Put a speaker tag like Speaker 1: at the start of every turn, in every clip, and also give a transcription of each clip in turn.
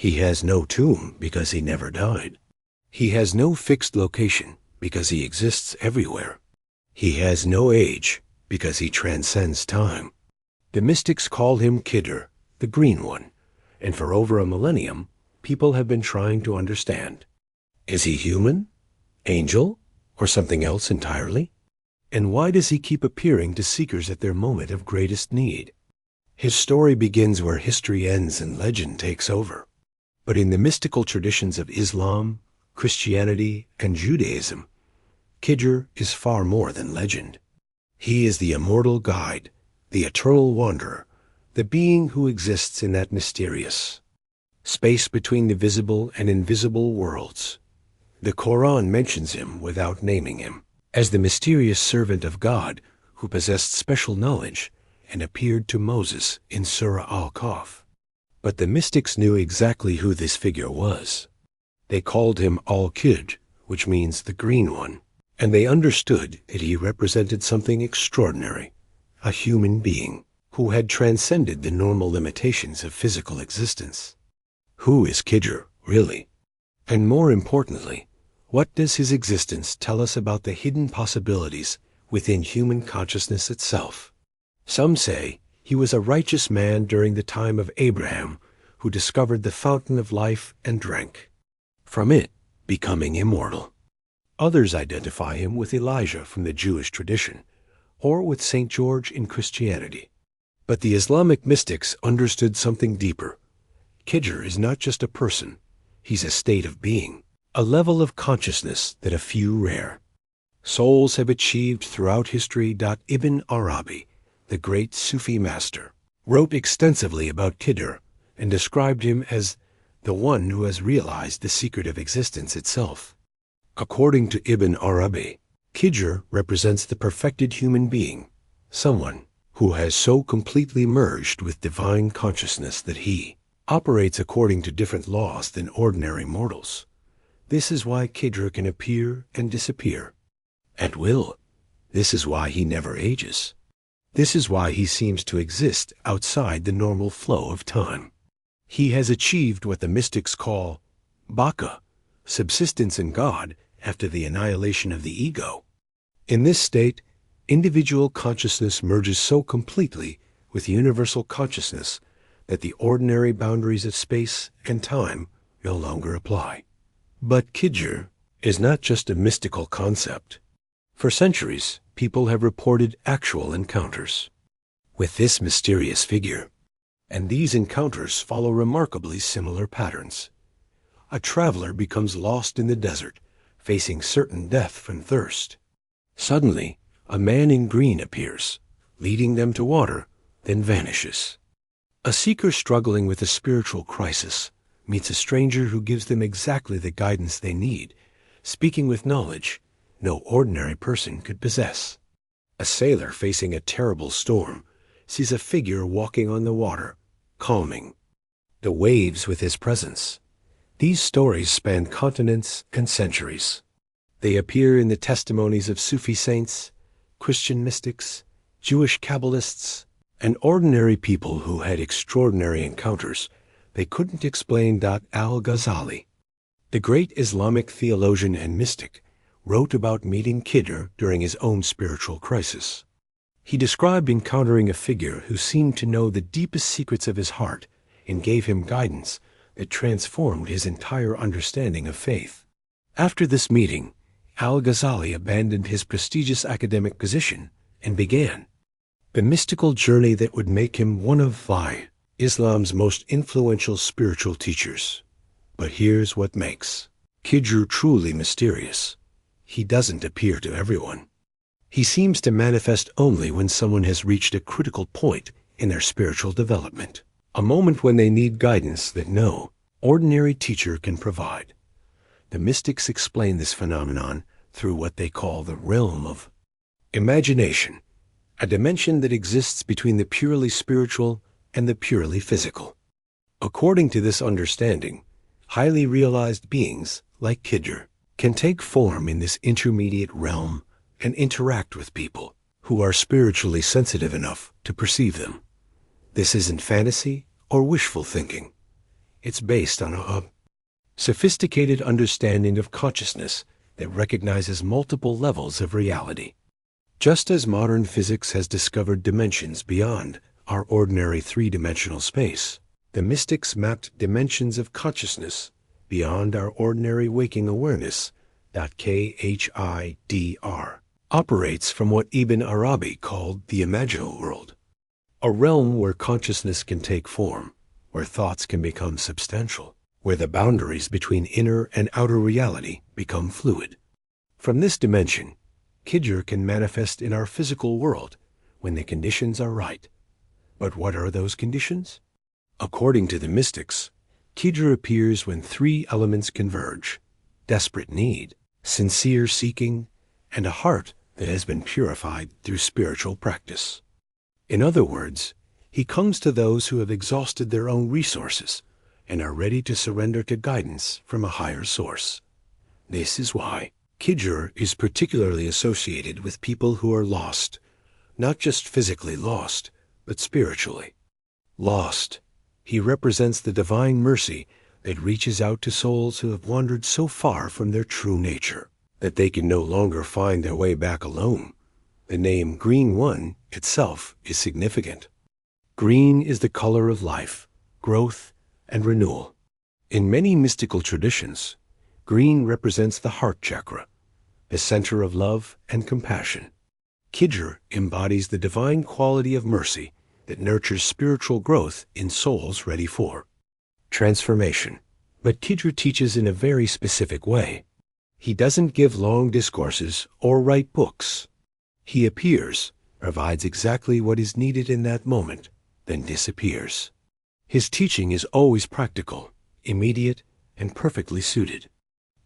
Speaker 1: He has no tomb because he never died. He has no fixed location because he exists everywhere. He has no age because he transcends time. The mystics call him Khidr, the Green One, and for over a millennium, people have been trying to understand. Is he human, angel, or something else entirely? And why does he keep appearing to seekers at their moment of greatest need? His story begins where history ends and legend takes over. But in the mystical traditions of Islam, Christianity, and Judaism, Khidr is far more than legend. He is the immortal guide, the eternal wanderer, the being who exists in that mysterious space between the visible and invisible worlds. The Quran mentions him without naming him as the mysterious servant of God who possessed special knowledge and appeared to Moses in Surah Al-Kahf. But the mystics knew exactly who this figure was. They called him Al-Khidr, which means the Green One, and they understood that he represented something extraordinary, a human being who had transcended the normal limitations of physical existence. Who is Khidr, really? And more importantly, what does his existence tell us about the hidden possibilities within human consciousness itself? Some say he was a righteous man during the time of Abraham who discovered the fountain of life and drank from it, becoming immortal. Others identify him with Elijah from the Jewish tradition, or with St. George in Christianity. But the Islamic mystics understood something deeper. Khidr is not just a person, he's a state of being, a level of consciousness that a few rare souls have achieved throughout history. Ibn Arabi, the great Sufi master, wrote extensively about Khidr and described him as the one who has realized the secret of existence itself. According to Ibn Arabi, Khidr represents the perfected human being, someone who has so completely merged with divine consciousness that he operates according to different laws than ordinary mortals. This is why Khidr can appear and disappear at will. This is why he never ages. This is why he seems to exist outside the normal flow of time. He has achieved what the mystics call Baka, subsistence in God after the annihilation of the ego. In this state, individual consciousness merges so completely with universal consciousness that the ordinary boundaries of space and time no longer apply. But Khidr is not just a mystical concept. For centuries, people have reported actual encounters with this mysterious figure, and these encounters follow remarkably similar patterns. A traveler becomes lost in the desert, facing certain death from thirst. Suddenly, a man in green appears, leading them to water, then vanishes. A seeker struggling with a spiritual crisis meets a stranger who gives them exactly the guidance they need, speaking with knowledge no ordinary person could possess. A sailor facing a terrible storm sees a figure walking on the water, calming the waves with his presence. These stories span continents and centuries. They appear in the testimonies of Sufi saints, Christian mystics, Jewish Kabbalists, and ordinary people who had extraordinary encounters they couldn't explain. Al-Ghazali, the great Islamic theologian and mystic, wrote about meeting Khidr during his own spiritual crisis. He described encountering a figure who seemed to know the deepest secrets of his heart and gave him guidance that transformed his entire understanding of faith. After this meeting, Al-Ghazali abandoned his prestigious academic position and began the mystical journey that would make him one of Islam's most influential spiritual teachers. But here's what makes Khidr truly mysterious. He doesn't appear to everyone. He seems to manifest only when someone has reached a critical point in their spiritual development, a moment when they need guidance that no ordinary teacher can provide. The mystics explain this phenomenon through what they call the realm of imagination, a dimension that exists between the purely spiritual and the purely physical. According to this understanding, highly realized beings like Khidr can take form in this intermediate realm and interact with people who are spiritually sensitive enough to perceive them. This isn't fantasy or wishful thinking. It's based on a sophisticated understanding of consciousness that recognizes multiple levels of reality. Just as modern physics has discovered dimensions beyond our ordinary three-dimensional space, the mystics mapped dimensions of consciousness beyond our ordinary waking awareness. Khidr operates from what Ibn Arabi called the imaginal world, a realm where consciousness can take form, where thoughts can become substantial, where the boundaries between inner and outer reality become fluid. From this dimension, Khidr can manifest in our physical world when the conditions are right. But what are those conditions? According to the mystics, Khidr appears when three elements converge: desperate need, sincere seeking, and a heart that has been purified through spiritual practice. In other words, he comes to those who have exhausted their own resources and are ready to surrender to guidance from a higher source. This is why Khidr is particularly associated with people who are lost, not just physically lost, but spiritually lost. He represents the divine mercy that reaches out to souls who have wandered so far from their true nature that they can no longer find their way back alone. The name Green One itself is significant. Green is the color of life, growth, and renewal. In many mystical traditions, green represents the heart chakra, the center of love and compassion. Khidr embodies the divine quality of mercy that nurtures spiritual growth in souls ready for transformation. But Khidr teaches in a very specific way. He doesn't give long discourses or write books. He appears, provides exactly what is needed in that moment, then disappears. His teaching is always practical, immediate, and perfectly suited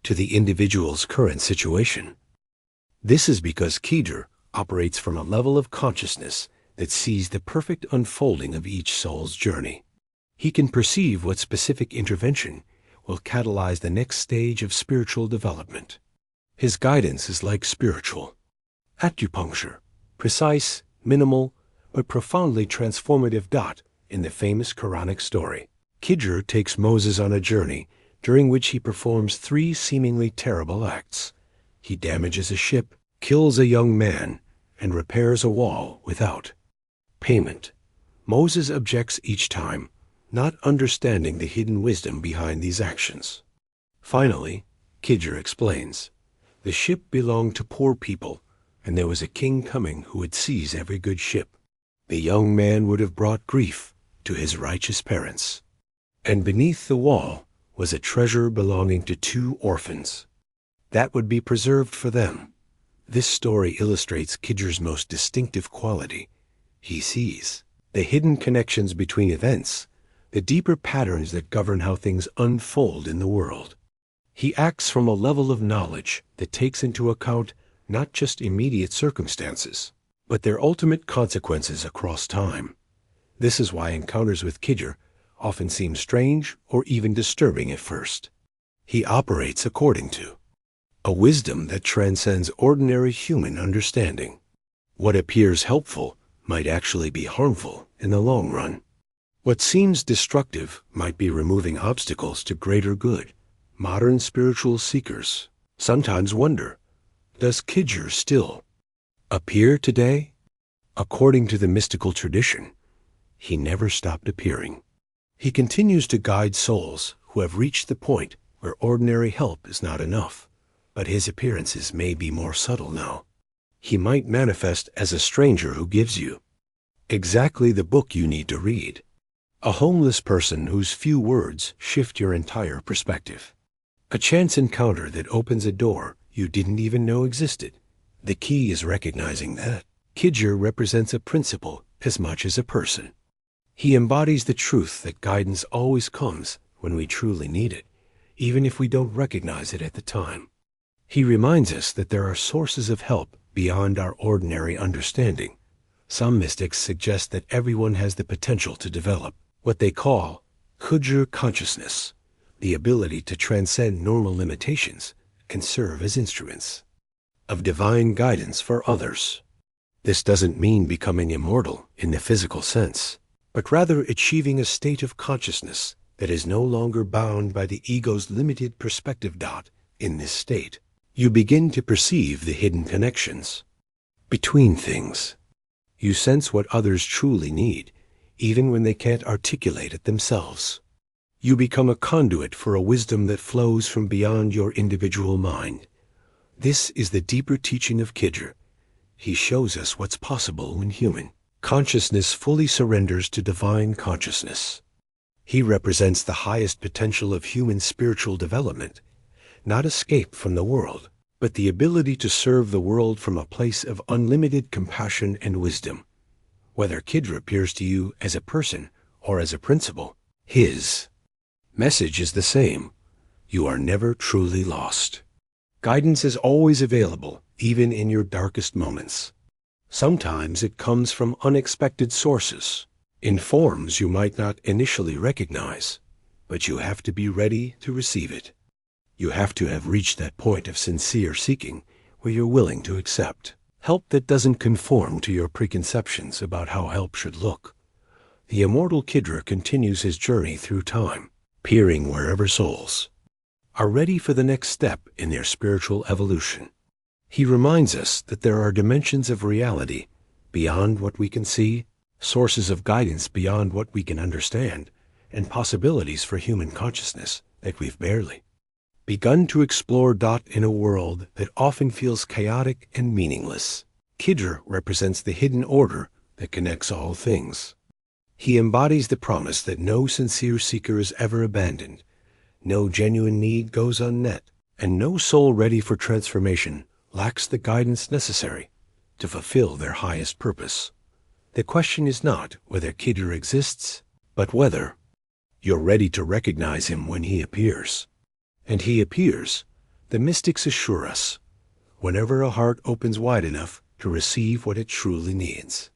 Speaker 1: to the individual's current situation. This is because Khidr operates from a level of consciousness that sees the perfect unfolding of each soul's journey. He can perceive what specific intervention will catalyze the next stage of spiritual development. His guidance is like spiritual acupuncture, precise, minimal, but profoundly transformative. In the famous Quranic story, Khidr takes Moses on a journey during which he performs three seemingly terrible acts. He damages a ship, kills a young man, and repairs a wall without payment. Moses objects each time, not understanding the hidden wisdom behind these actions. Finally, Khidr explains, the ship belonged to poor people, and there was a king coming who would seize every good ship. The young man would have brought grief to his righteous parents. And beneath the wall was a treasure belonging to two orphans. That would be preserved for them. This story illustrates Khidr's most distinctive quality. He sees the hidden connections between events, the deeper patterns that govern how things unfold in the world. He acts from a level of knowledge that takes into account not just immediate circumstances, but their ultimate consequences across time. This is why encounters with Khidr often seem strange or even disturbing at first. He operates according to a wisdom that transcends ordinary human understanding. What appears helpful might actually be harmful in the long run. What seems destructive might be removing obstacles to greater good. Modern spiritual seekers sometimes wonder, does Khidr still appear today? According to the mystical tradition, he never stopped appearing. He continues to guide souls who have reached the point where ordinary help is not enough, but his appearances may be more subtle now. He might manifest as a stranger who gives you exactly the book you need to read, a homeless person whose few words shift your entire perspective, a chance encounter that opens a door you didn't even know existed. The key is recognizing that Khidr represents a principle as much as a person. He embodies the truth that guidance always comes when we truly need it, even if we don't recognize it at the time. He reminds us that there are sources of help beyond our ordinary understanding. Some mystics suggest that everyone has the potential to develop what they call Khidr consciousness, the ability to transcend normal limitations and serve as instruments of divine guidance for others. This doesn't mean becoming immortal in the physical sense, but rather achieving a state of consciousness that is no longer bound by the ego's limited perspective. In this state, you begin to perceive the hidden connections between things. You sense what others truly need, even when they can't articulate it themselves. You become a conduit for a wisdom that flows from beyond your individual mind. This is the deeper teaching of Khidr. He shows us what's possible when human consciousness fully surrenders to divine consciousness. He represents the highest potential of human spiritual development, not escape from the world, but the ability to serve the world from a place of unlimited compassion and wisdom. Whether Khidr appears to you as a person or as a principle, his message is the same. You are never truly lost. Guidance is always available, even in your darkest moments. Sometimes it comes from unexpected sources, in forms you might not initially recognize, but you have to be ready to receive it. You have to have reached that point of sincere seeking where you're willing to accept help that doesn't conform to your preconceptions about how help should look. The immortal Khidr continues his journey through time, peering wherever souls are ready for the next step in their spiritual evolution. He reminds us that there are dimensions of reality beyond what we can see, sources of guidance beyond what we can understand, and possibilities for human consciousness that we've barely begun to explore. In a world that often feels chaotic and meaningless, Khidr represents the hidden order that connects all things. He embodies the promise that no sincere seeker is ever abandoned, no genuine need goes unmet, and no soul ready for transformation lacks the guidance necessary to fulfill their highest purpose. The question is not whether Khidr exists, but whether you're ready to recognize him when he appears. And he appears, the mystics assure us, whenever a heart opens wide enough to receive what it truly needs.